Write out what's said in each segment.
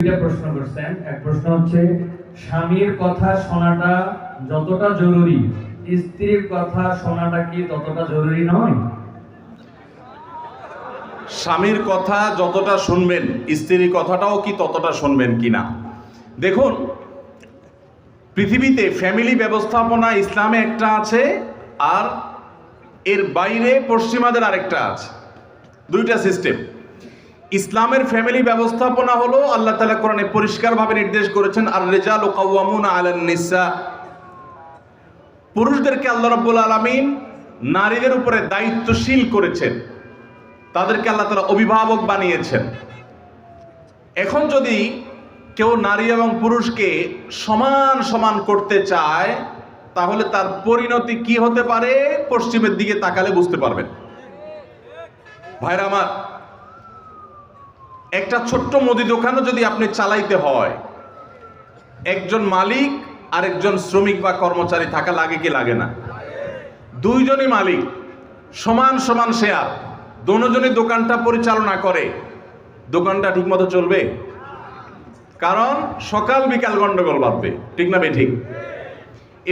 দুইটা প্রশ্ন করছেন। এক প্রশ্ন হচ্ছে, স্বামীর কথা শোনাটা যতটা জরুরি, স্ত্রীর কথা শোনাটা কি ততটা জরুরি নয়? স্বামীর কথা যতটা শুনবেন, স্ত্রীর কথাটাও কি ততটা শুনবেন কিনা? দেখুন, পৃথিবীতে ফ্যামিলি ব্যবস্থাপনা ইসলামে একটা আছে, আর এর বাইরে পশ্চিমাদের আরেকটা আছে। দুইটা সিস্টেম। ইসলামের ফ্যামিলি ব্যবস্থাপনা হলো আল্লাহ তাআলা কোরআনে পরিষ্কারভাবে নির্দেশ করেছেন, আর রিজালু কাওয়ামুনা আলান নিসা। পুরুষদেরকে আল্লাহ রাব্বুল আলামিন নারীদের উপরে দায়িত্বশীল করেছেন, তাদেরকে আল্লাহ তাআলা অভিভাবক বানিয়েছেন। এখন যদি কেউ নারী এবং পুরুষকে সমান সমান করতে চায়, তাহলে তার পরিণতি কি হতে পারে পশ্চিমের দিকে তাকালে বুঝতে পারবেন। ভাইরা আমার, একটা ছোট্ট মুদি দোকানও যদি আপনি চালাইতে হয়, একজন মালিক আর একজন শ্রমিক বা কর্মচারী থাকা লাগে কি লাগে না? দুইজনই মালিক, সমান সমান শেয়ার, দুজনই দোকানটা পরিচালনা করে, দোকানটা ঠিকমতো চলবে? কারণ সকাল বিকাল গন্ডগোল বাঁধবে, ঠিক না বেঠিক?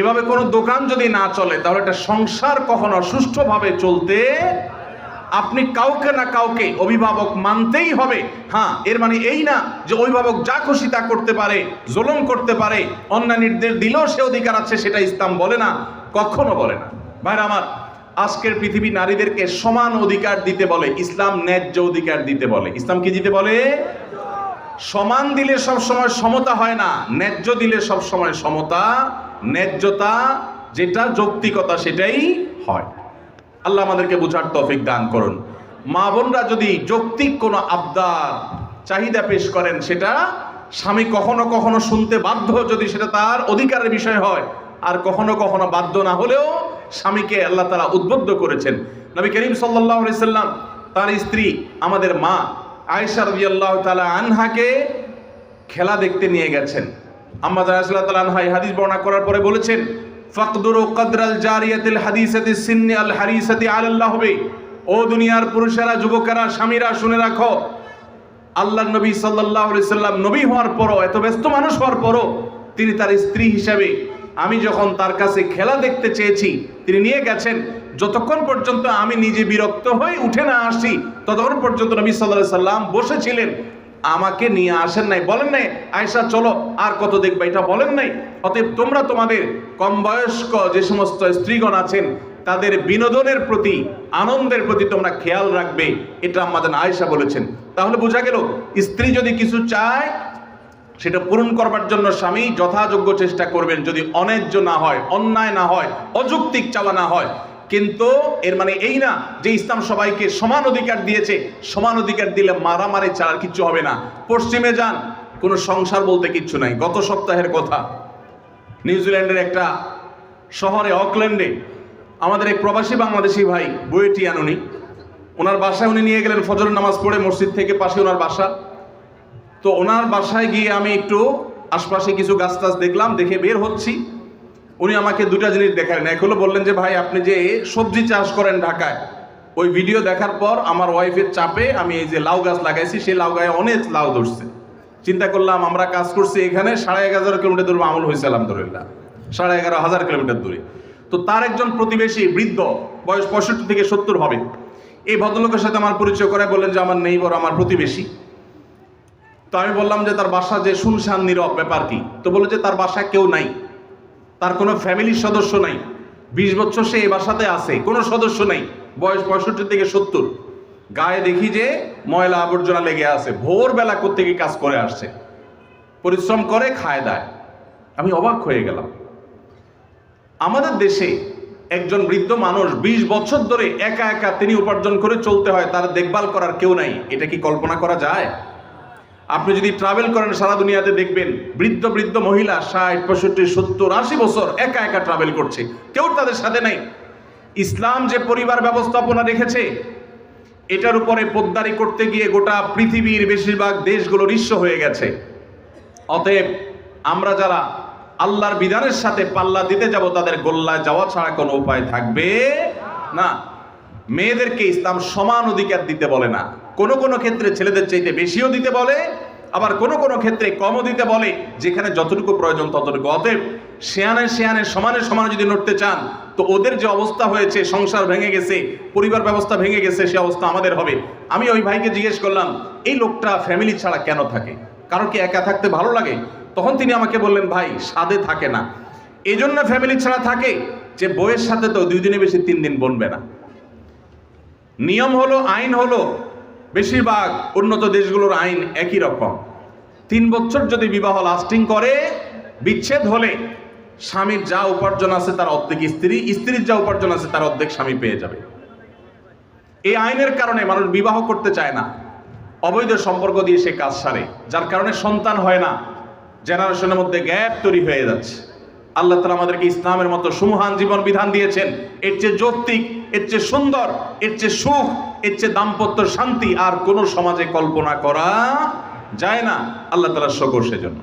এভাবে কোনো দোকান যদি না চলে, তাহলে একটা সংসার কখনো সুষ্ঠুভাবে চলতে আপনি কাউকে না কাউকে অভিভাবক মানতেই হবে। হ্যাঁ, এর মানে এই না যে অভিভাবক যা খুশি তা করতে পারে, জুলুম করতে পারে, অন্যায় নির্দেশ দিলেও সে অধিকার আছে, সেটা ইসলাম বলে না, কখনো বলে না। ভাইরা আমার, আজকের পৃথিবী নারীদেরকে সমান অধিকার দিতে বলে, ইসলাম ন্যায্য অধিকার দিতে বলে। ইসলাম কি দিতে বলে? সমান দিলে সব সময় সমতা হয় না, ন্যায্য দিলে সব সময় সমতা, ন্যায্যতা, যেটা যৌক্তিকতা, সেটাই হয়। আল্লাহ আমাদেরকে বুঝার তৌফিক দান করুন। মা বোনরা যদি যৌক্তিক কোনো আবদার, চাহিদা পেশ করেন, সেটা স্বামী কখনো কখনো শুনতে বাধ্য, যদি সেটা তার অধিকারের বিষয় হয়। আর কখনো কখনো বাধ্য না হলেও স্বামীকে আল্লাহ তাআলা উদ্বুদ্ধ করেছেন। নবী করিম সাল্লাল্লাহু আলাইহি সাল্লাম তার স্ত্রী আমাদের মা আয়েশা রাদিয়াল্লাহু তাআলা আনহাকে খেলা দেখতে নিয়ে গেছেন। আম্মা জানা রাদিয়াল্লাহু তাআলা আনহা এই হাদিস বর্ণনা করার পরে বলেছেন, ফাকদুরু কদরাল জারিয়াতিল হাদিসাতি সিন্নি আল হারিসাতি আলাল্লাহ বে। ও দুনিয়ার পুরুষেরা, যুবকেরা, স্বামীরা, শুনে রাখো, আল্লাহর নবী সাল্লাল্লাহু আলাইহি সাল্লাম নবী হওয়ার পরও, এত ব্যস্ত মানুষ হওয়ার পরও, তিনি তার স্ত্রী হিসেবে আমি যখন তার কাছে খেলা দেখতে চেয়েছি, তিনি নিয়ে গেছেন। যতক্ষণ পর্যন্ত আমি নিজে বিরক্ত হয়ে উঠে না আসি, ততক্ষণ পর্যন্ত নবী সাল্লাল্লাহু আলাইহি সাল্লাম বসেছিলেন, আমাকে নিয়ে আসেন নাই, বলেন নাই আয়েশা চলো আর কত দেখবা, এটা বলেন নাই। অতএব তোমরা তোমাদের কম বয়স্ক যে সমস্ত স্ত্রীগণ আছেন, তাদের বিনোদনের প্রতি, আনন্দের প্রতি তোমরা খেয়াল রাখবে, এটা আমাদের আয়েশা বলেছেন। তাহলে বোঝা গেল, স্ত্রী যদি কিছু চায়, সেটা পূরণ করবার জন্য স্বামী যথাযোগ্য চেষ্টা করবেন, যদি অন্যায্য না হয়, অন্যায় না হয়, অযৌক্তিক চাওয়া না হয়। কিন্তু এর মানে এই না যে ইসলাম সবাইকে সমান অধিকার দিয়েছে, সমান অধিকার দিলে মারামারি ছাড়া আর কিচ্ছু হবে না। পশ্চিমে যান, কোনো সংসার বলতে কিচ্ছু নাই। গত সপ্তাহের কথা, নিউজিল্যান্ডের একটা শহরে, অকল্যান্ডে, আমাদের এক প্রবাসী বাংলাদেশি ভাই বুয়েটিয়ান, ওনার বাসায় উনি নিয়ে গেলেন ফজর নামাজ পড়ে, মসজিদ থেকে পাশে ওনার বাসা। তো ওনার বাসায় গিয়ে আমি একটু আশপাশে কিছু গাছ টাছ দেখলাম, দেখে বের হচ্ছি। উনি আমাকে দুটা জিনিস দেখালেন। এক হলো বললেন যে, ভাই আপনি যে সবজি চাষ করেন ঢাকায়, ওই ভিডিও দেখার পর আমার ওয়াইফের চাপে আমি এই যে লাউ গাছ লাগাইছি, সেই লাউ গায়ে অনেক লাউ ধরছে। চিন্তা করলাম, আমরা কাজ করছি এখানে 11,500 কিলোমিটার দূরে, আমল হয়েছে আলহামদুলিল্লাহ 11,500 কিলোমিটার দূরে। তো তার একজন প্রতিবেশী, বৃদ্ধ, বয়স 65 থেকে 70 হবে, এই ভদ্রলোকের সাথে আমার পরিচয় করে বললেন যে আমার নেইবর, আমার প্রতিবেশী। তো আমি বললাম যে তার বাসা যে শুনশান নীরব, ব্যাপার কি? তো বললো যে তার বাসায় কেউ নাই, তার কোনো ফ্যামিলির সদস্য নাই, 20 বছর সে এই বাসাতে আছে, কোনো সদস্য নাই, বয়স 65 থেকে 70। গায়ে দেখি যে ময়লা আবর্জনা লেগে আছে, ভোরবেলা কোত্থেকে কাজ করে আসছে, পরিশ্রম করে খায় দায়। আমি অবাক হয়ে গেলাম। আমাদের দেশে একজন বৃদ্ধ মানুষ 20 বছর ধরে একা একা তিনি উপার্জন করে চলতে হয়, তার দেখভাল করার কেউ নাই। এটা কি কল্পনা করা যায়? আপনি যদি ট্রাভেল করেন সারা দুনিয়াতে, দেখবেন বৃদ্ধ বৃদ্ধ মহিলা 60, 65, 70, 80 বছর একা একা ট্রাভেল করছে, কেউ তাদের সাথে নেই। ইসলাম যে পরিবার ব্যবস্থাপনা রেখেছে, এটার উপরে পোদ্দারি করতে গিয়ে গোটা পৃথিবীর বেশিরভাগ দেশগুলো নিঃস্ব হয়ে গেছে। অতএব আমরা যারা আল্লাহর বিধানের সাথে পাল্লা দিতে যাব, তাদের গোল্লায় যাওয়া ছাড়া কোনো উপায় থাকবে না। মেয়েদেরকে ইসলাম সমান অধিকার দিতে বলে না, কোনো কোনো ক্ষেত্রে ছেলেদের চাইতে বেশিও দিতে বলে, আবার কোনো কোনো ক্ষেত্রে কমও দিতে বলে, যেখানে যতটুকু প্রয়োজন ততটুকু। অতএব শেয়ানে শেয়ানে সমানে সমানে যদি নড়তে চান, তো ওদের যে অবস্থা হয়েছে, সংসার ভেঙে গেছে, পরিবার ব্যবস্থা ভেঙে গেছে, সে অবস্থা আমাদের হবে। আমি ওই ভাইকে জিজ্ঞেস করলাম, এই লোকটা ফ্যামিলি ছাড়া কেন থাকে? কারণ কি একা থাকতে ভালো লাগে? তখন তিনি আমাকে বললেন, ভাই সাদে থাকে না, এই জন্য ফ্যামিলি ছাড়া থাকে যে বইয়ের সাথে তো 2 দিনে বেশি 3 দিন বনবে না। নিয়ম হলো, আইন হলো, বেশিরভাগ উন্নত দেশগুলোর আইন একই রকম। 3 বছর যদি বিবাহ লাস্টিং করে, বিচ্ছেদ হলে স্বামীর যা উপার্জন আছে তার অর্ধেক স্ত্রী, স্ত্রীর যা উপার্জন আছে তার অর্ধেক স্বামী পেয়ে যাবে। এই আইনের কারণে মানুষ বিবাহ করতে চায় না, অবৈধ সম্পর্ক দিয়ে সে কাজ সারে, যার কারণে সন্তান হয় না, জেনারেশনের মধ্যে গ্যাপ তৈরি হয়ে যাচ্ছে। আল্লাহ তাআলা আমাদেরকে ইসলামের মতো সুমহান জীবন বিধান দিয়েছেন, এর চেয়ে যৌক্তিক, এর চেয়ে সুন্দর, এর চেয়ে সুখ, এর চেয়ে দাম্পত্য শান্তি আর কোনো সমাজে কল্পনা করা যায় না। আল্লাহ তাআলার শুকর সেজন্য।